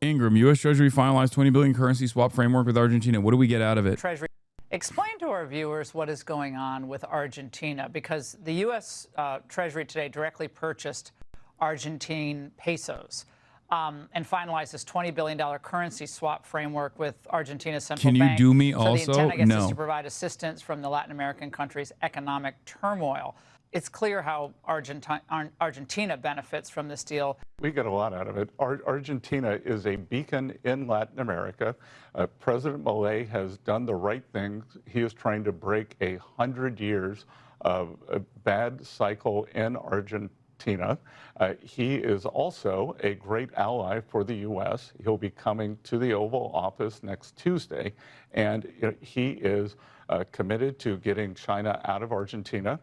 Ingram, U.S. Treasury finalized $20 billion currency swap framework with Argentina. What do we get out of it? Treasury. Explain to our viewers what is going on with Argentina, because the U.S. Treasury today directly purchased Argentine pesos and finalized this $20 billion currency swap framework with Argentina's central bank. Can you do me so also? The intent, I guess, no. is to provide assistance from the Latin American country's economic turmoil. It's clear how Argentina benefits from this deal. We get a lot out of it. Argentina is a beacon in Latin America. President Milei has done the right thing. He is trying to break 100 years of a bad cycle in Argentina. He is also a great ally for the U.S. He'll be coming to the Oval Office next Tuesday, and he is committed to getting China out of Argentina.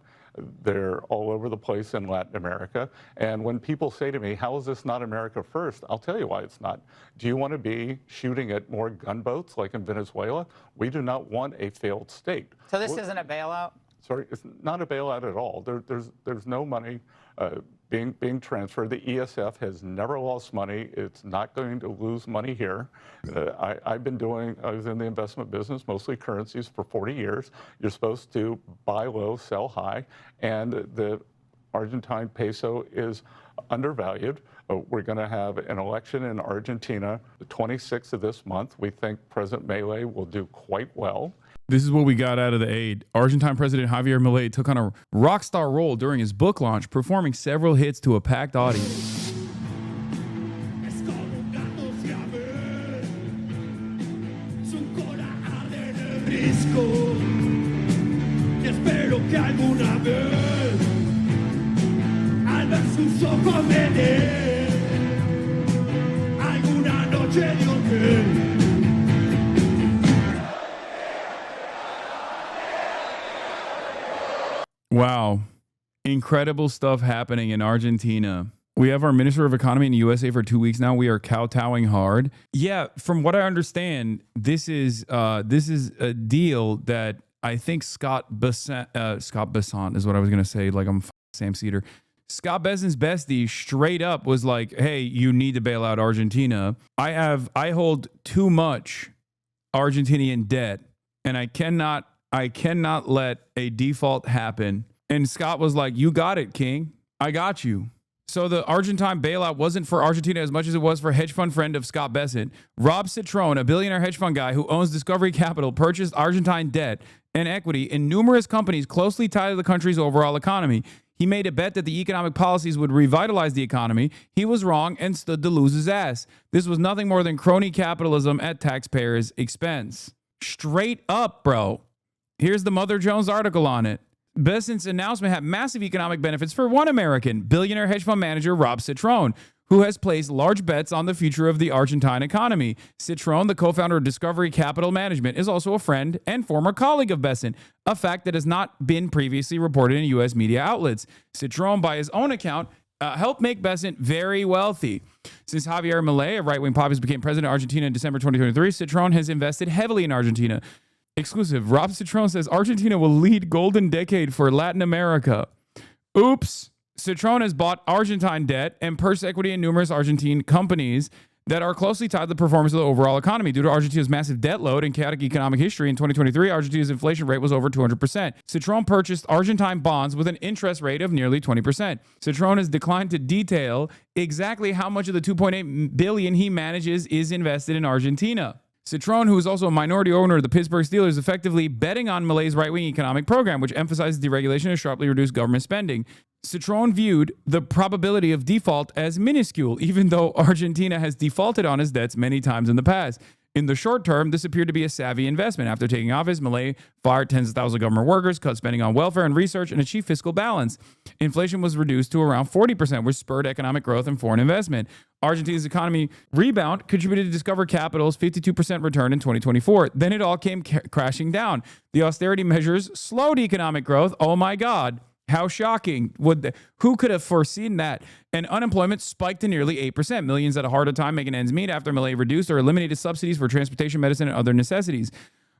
They're all over the place in Latin America. And when people say to me, how is this not America first? I'll tell you why it's not. Do you want to be shooting at more gunboats like in Venezuela? We do not want a failed state. So this isn't a bailout? Sorry, it's not a bailout at all. There's no money being transferred. The ESF has never lost money. It's not going to lose money here. I was in the investment business, mostly currencies, for 40 years. You're supposed to buy low, sell high, and the Argentine peso is undervalued. We're going to have an election in Argentina the 26th of this month. We think President Milei will do quite well. This is what we got out of the aid. Argentine President Javier Milei took on a rock star role during his book launch, performing several hits to a packed audience. Wow. Incredible stuff happening in Argentina. We have our Minister of Economy in the USA for 2 weeks now. We are kowtowing hard. Yeah, from what I understand, this is a deal that I think Scott Besant is what I was going to say, like I'm Sam Cedar. Scott Bessent's bestie straight up was like, hey, you need to bail out Argentina. I hold too much Argentinian debt, and I cannot let a default happen. And Scott was like, you got it, King. I got you. So the Argentine bailout wasn't for Argentina as much as it was for hedge fund friend of Scott Bessent. Rob Citron, a billionaire hedge fund guy who owns Discovery Capital, purchased Argentine debt and equity in numerous companies closely tied to the country's overall economy. He made a bet that the economic policies would revitalize the economy. He was wrong and stood to lose his ass. This was nothing more than crony capitalism at taxpayers' expense. Straight up, bro. Here's the Mother Jones article on it. Bessent's announcement had massive economic benefits for one American, billionaire hedge fund manager Rob Citron, who has placed large bets on the future of the Argentine economy. Citron, the co-founder of Discovery Capital Management, is also a friend and former colleague of Bessent, a fact that has not been previously reported in U.S. media outlets. Citron, by his own account, helped make Bessent very wealthy. Since Javier Milei, a right-wing populist, became president of Argentina in December 2023, Citron has invested heavily in Argentina. Exclusive. Rob Citron says Argentina will lead golden decade for Latin America. Oops. Citron has bought Argentine debt and purchased equity in numerous Argentine companies that are closely tied to the performance of the overall economy. Due to Argentina's massive debt load and chaotic economic history, in 2023, Argentina's inflation rate was over 200%. Citron purchased Argentine bonds with an interest rate of nearly 20%. Citron has declined to detail exactly how much of the $2.8 billion he manages is invested in Argentina. Citron, who is also a minority owner of the Pittsburgh Steelers, is effectively betting on Milei's right-wing economic program, which emphasizes deregulation and sharply reduced government spending. Citron viewed the probability of default as minuscule, even though Argentina has defaulted on his debts many times in the past. In the short term, this appeared to be a savvy investment. After taking office, Milei fired tens of thousands of government workers, cut spending on welfare and research, and achieved fiscal balance. Inflation was reduced to around 40%, which spurred economic growth and foreign investment. Argentina's economy rebound contributed to Discover Capital's 52% return in 2024. Then it all came crashing down. The austerity measures slowed economic growth. Oh my God. How shocking. Who could have foreseen that? And unemployment spiked to nearly 8%. Millions had a harder time making ends meet after Milei reduced or eliminated subsidies for transportation, medicine, and other necessities.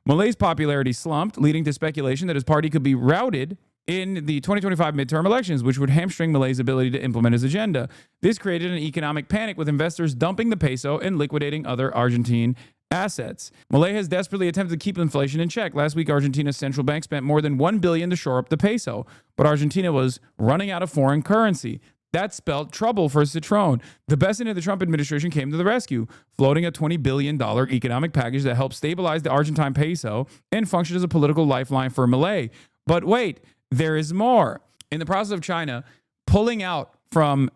Milei's popularity slumped, leading to speculation that his party could be routed in the 2025 midterm elections, which would hamstring Malay's ability to implement his agenda. This created an economic panic with investors dumping the peso and liquidating other Argentine assets. Malay has desperately attempted to keep inflation in check. Last week, Argentina's central bank spent more than $1 billion to shore up the peso, but Argentina was running out of foreign currency. That spelled trouble for Citron. The best end of the Trump administration came to the rescue, floating a $20 billion economic package that helped stabilize the Argentine peso and function as a political lifeline for Malay. But wait, there is more. In the process of China pulling out from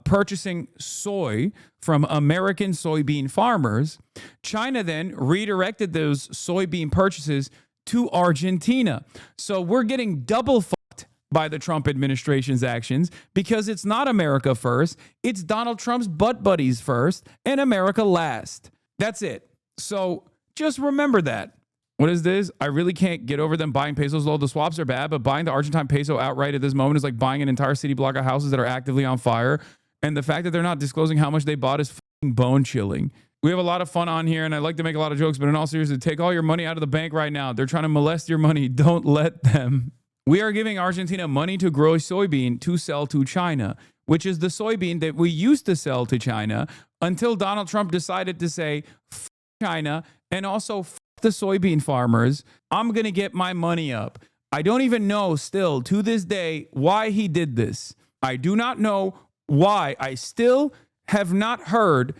purchasing soy from American soybean farmers, China then redirected those soybean purchases to Argentina. So we're getting double fucked by the Trump administration's actions because it's not America first, it's Donald Trump's butt buddies first and America last. That's it. So just remember that. What is this? I really can't get over them buying pesos low. The swaps are bad, but buying the Argentine peso outright at this moment is like buying an entire city block of houses that are actively on fire. And the fact that they're not disclosing how much they bought is fucking bone chilling. We have a lot of fun on here, and I like to make a lot of jokes, but in all seriousness, take all your money out of the bank right now. They're trying to molest your money. Don't let them. We are giving Argentina money to grow soybean to sell to China, which is the soybean that we used to sell to China until Donald Trump decided to say, F China, and also F the soybean farmers. I'm going to get my money up. I don't even know still to this day why he did this. I do not know why. I still have not heard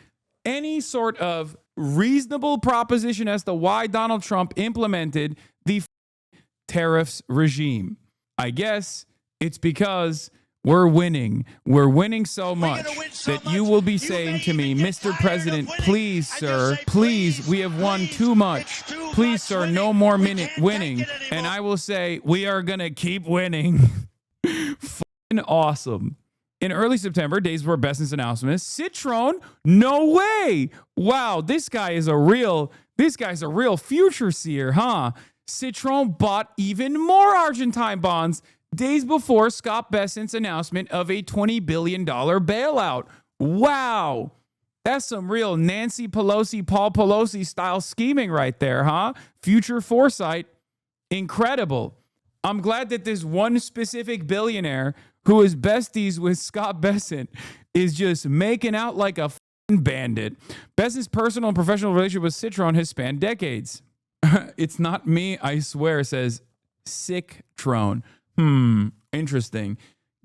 any sort of reasonable proposition as to why Donald Trump implemented the tariffs regime. I guess it's because we're winning. We're winning so much that you will be saying to me, Mr. President, please, sir, please, we have won too much. Please, sir, no more minute winning. And I will say, we are going to keep winning. Fucking awesome. In early September, days before Besson's announcement, Citron, no way. Wow, this guy's a real future seer, huh? Citron bought even more Argentine bonds days before Scott Bessent's announcement of a $20 billion bailout. Wow. That's some real Nancy Pelosi, Paul Pelosi style scheming right there, huh? Future foresight. Incredible. I'm glad that this one specific billionaire who is besties with Scott Bessent is just making out like a bandit. Bessent's personal and professional relationship with Citron has spanned decades. It's not me, I swear, says Citron. Interesting.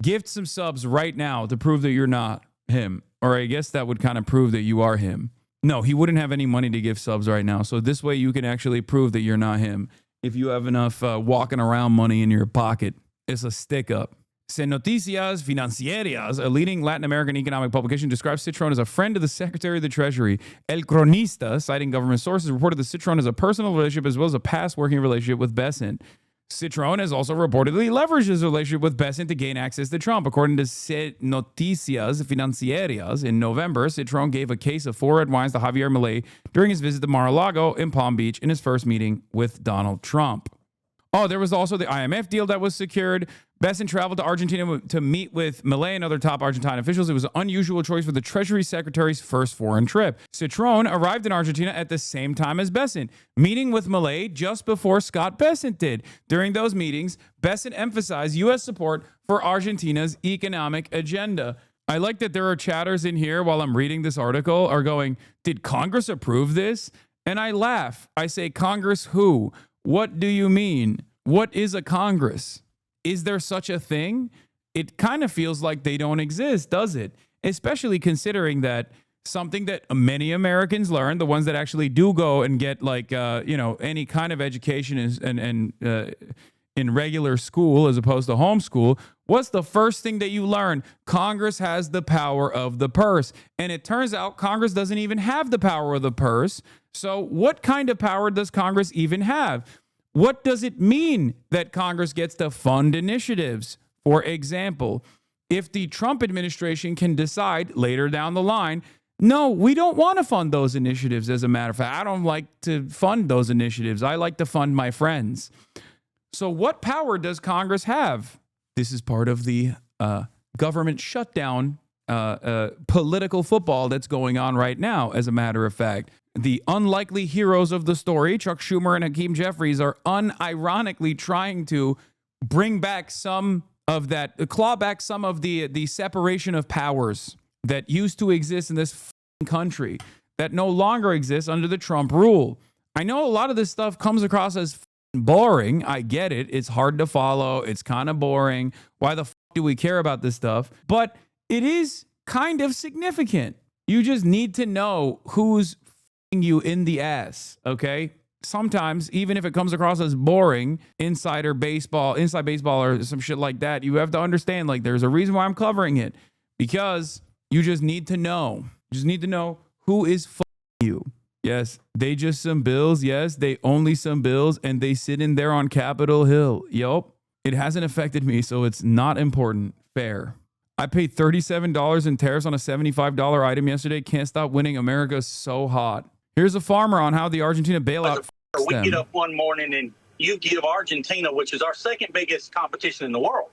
Gift some subs right now to prove that you're not him. Or I guess that would kind of prove that you are him. No, he wouldn't have any money to give subs right now. So this way you can actually prove that you're not him. If you have enough walking around money in your pocket, it's a stick up. Noticias Financieras, a leading Latin American economic publication, describes Citron as a friend of the Secretary of the Treasury. El Cronista, citing government sources, reported that Citron has a personal relationship as well as a past working relationship with Bessent. Citron has also reportedly leveraged his relationship with Bessent to gain access to Trump. According to Noticias Financieras, in November, Citron gave a case of 4 red wines to Javier Milei during his visit to Mar-a-Lago in Palm Beach in his first meeting with Donald Trump. Oh, there was also the IMF deal that was secured. Bessent traveled to Argentina to meet with Milei and other top Argentine officials. It was an unusual choice for the Treasury Secretary's first foreign trip. Citron arrived in Argentina at the same time as Bessent, meeting with Milei just before Scott Bessent did. During those meetings, Bessent emphasized U.S. support for Argentina's economic agenda. I like that there are chatters in here while I'm reading this article are going, did Congress approve this? And I laugh. I say, Congress who? What do you mean? What is a Congress? Is there such a thing? It kind of feels like they don't exist, does it? Especially considering that something that many Americans learn, the ones that actually do go and get like, any kind of education in regular school as opposed to homeschool, what's the first thing that you learn? Congress has the power of the purse. And it turns out Congress doesn't even have the power of the purse. So what kind of power does Congress even have? What does it mean that Congress gets to fund initiatives? For example, if the Trump administration can decide later down the line, no, we don't want to fund those initiatives. As a matter of fact, I don't like to fund those initiatives. I like to fund my friends. So what power does Congress have? This is part of the government shutdown political football that's going on right now, as a matter of fact. The unlikely heroes of the story, Chuck Schumer and Hakeem Jeffries, are unironically trying to bring back some of that, claw back some of the separation of powers that used to exist in this country that no longer exists under the Trump rule. I know a lot of this stuff comes across as boring. I get it. It's hard to follow. It's kind of boring. Why the do we care about this stuff? But it is kind of significant. You just need to know who's you in the ass, okay? Sometimes, even if it comes across as boring, inside baseball or some shit like that, you have to understand, like, there's a reason why I'm covering it, because you just need to know. You just need to know who is you. Yes, they just some bills. Yes, they only some bills, and they sit in there on Capitol Hill. Yup. It hasn't affected me, so it's not important. Fair. I paid $37 in tariffs on a $75 item yesterday. Can't stop winning. America's so hot. Here's a farmer on how the Argentina bailout. We get up one morning and you give Argentina, which is our second biggest competition in the world.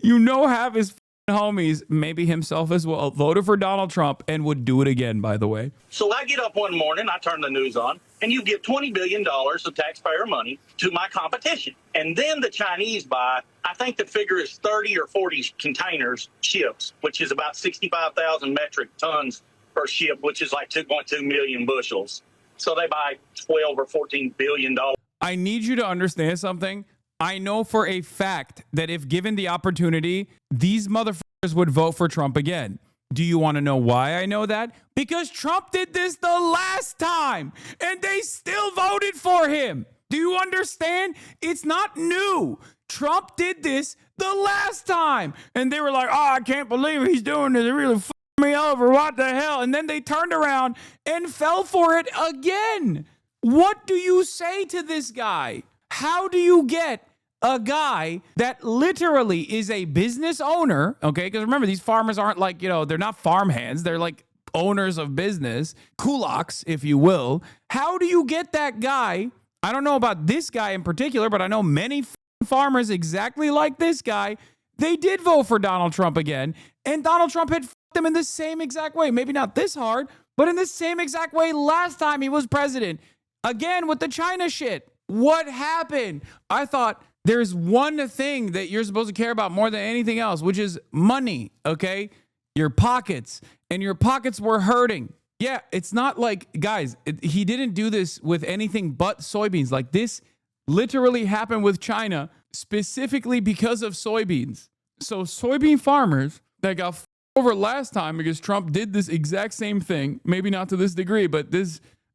You know, half his homies, maybe himself as well, voted for Donald Trump and would do it again, by the way. So I get up one morning, I turn the news on, and you give $20 billion of taxpayer money to my competition. And then the Chinese buy, I think the figure is 30 or 40 containers, ships, which is about 65,000 metric tons per ship, which is like 2.2 million bushels. So they buy 12 or 14 billion dollars. I need you to understand something. I know for a fact that if given the opportunity, these motherfuckers would vote for Trump again. Do you want to know why I know that? Because Trump did this the last time and they still voted for him. Do you understand? It's not new. Trump did this the last time and they were like, oh, I can't believe he's doing this. It really f***ed me over. What the hell? And then they turned around and fell for it again. What do you say to this guy? How do you get a guy that literally is a business owner, okay? Because remember, these farmers aren't like, they're not farm hands. They're like owners of business, kulaks, if you will. How do you get that guy? I don't know about this guy in particular, but I know many farmers exactly like this guy. They did vote for Donald Trump again, and Donald Trump had them in the same exact way. Maybe not this hard, but in the same exact way last time he was president. Again, with the China shit. What happened? I thought there's one thing that you're supposed to care about more than anything else, which is money, okay? Your pockets. And your pockets were hurting. Yeah, it's not like, guys, he didn't do this with anything but soybeans. Like, this literally happened with China specifically because of soybeans. So soybean farmers that got over last time because Trump did this exact same thing, maybe not to this degree, but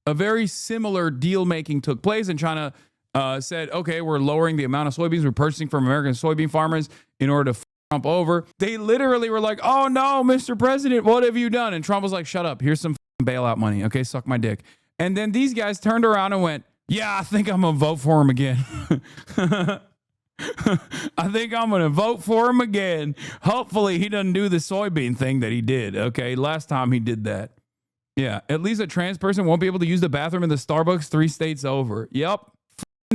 a very similar deal making took place, and China said, okay, we're lowering the amount of soybeans we're purchasing from American soybean farmers in order to Trump over. They literally were like, oh no, Mr. President, what have you done? And Trump was like, shut up. Here's some bailout money. Okay, suck my dick. And then these guys turned around and went, yeah, I think I'm going to vote for him again. I think I'm going to vote for him again. Hopefully he doesn't do the soybean thing that he did. Okay, last time he did that. Yeah, at least a trans person won't be able to use the bathroom in the Starbucks 3 states over. Yep.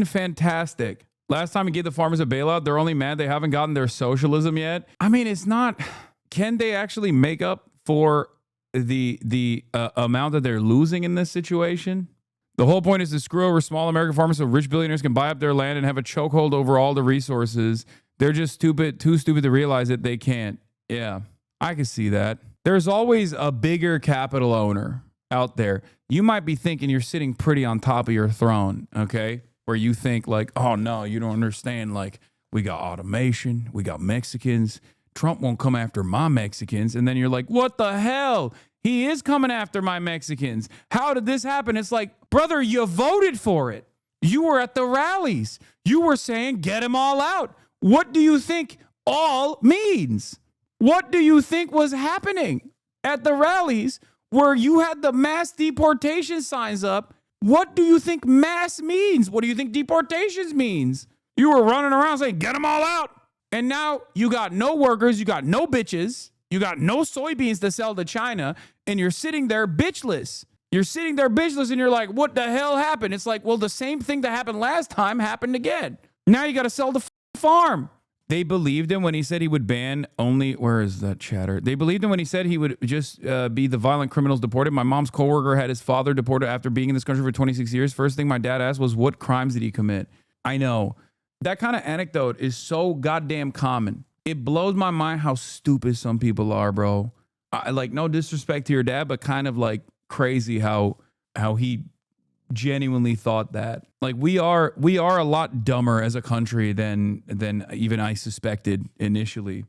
Fantastic. Last time he gave the farmers a bailout, they're only mad they haven't gotten their socialism yet. I mean, it's not... Can they actually make up for the amount that they're losing in this situation? The whole point is to screw over small American farmers so rich billionaires can buy up their land and have a chokehold over all the resources. They're just too stupid to realize that they can't. Yeah, I can see that. There's always a bigger capital owner out there. You might be thinking you're sitting pretty on top of your throne, okay? Where you think like, oh no, you don't understand. Like, we got automation, we got Mexicans. Trump won't come after my Mexicans. And then you're like, what the hell? He is coming after my Mexicans. How did this happen? It's like, brother, you voted for it. You were at the rallies. You were saying, get them all out. What do you think all means? What do you think was happening at the rallies where you had the mass deportation signs up? What do you think mass means? What do you think deportations means? You were running around saying, get them all out. And now you got no workers, you got no bitches, you got no soybeans to sell to China, and you're sitting there bitchless. You're sitting there bitchless and you're like, what the hell happened? It's like, well, the same thing that happened last time happened again. Now you got to sell the farm. They believed him when he said he would ban only. Where is that chatter? They believed him when he said he would just be the violent criminals deported. My mom's coworker had his father deported after being in this country for 26 years. First thing my dad asked was, what crimes did he commit? I know. That kind of anecdote is so goddamn common. It blows my mind how stupid some people are, bro. Like, no disrespect to your dad, but kind of like crazy how he genuinely thought that. Like, we are a lot dumber as a country than even I suspected initially.